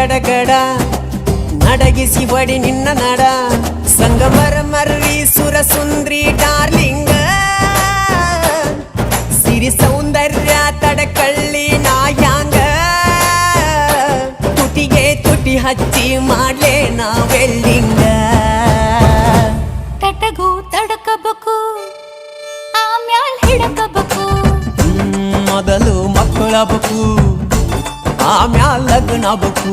ಗಡಗಡ ನಡಗಿಸಿ ಬಡಿ ನಿನ್ನ ನಡ ಸಂಗಮರ ಮರ್ರಿ ಸುರ ಸುಂದ್ರಿ ಡಾರ್ಲಿಂಗ ಸಿರಿ ಸೌಂದರ್ಯ ತಡಕಳ್ಳಿ ನಾಯಾಂಗ ತುಟಿಗೆ ತುಟಿ ಹಚ್ಚಿ ಮಾಡ್ಲೇ ನಾ ವೆಲ್ಲಿಂಗ ತಟಗೂ ತಡಕಬೇಕು ಆಮ್ಯಾಲ್ ಹಿಡಕಬೇಕು ಮೊದಲು ಮಕ್ಕಳಬೇಕು ಆಮ್ಯಾಲ ಲಗ್ನಬೇಕು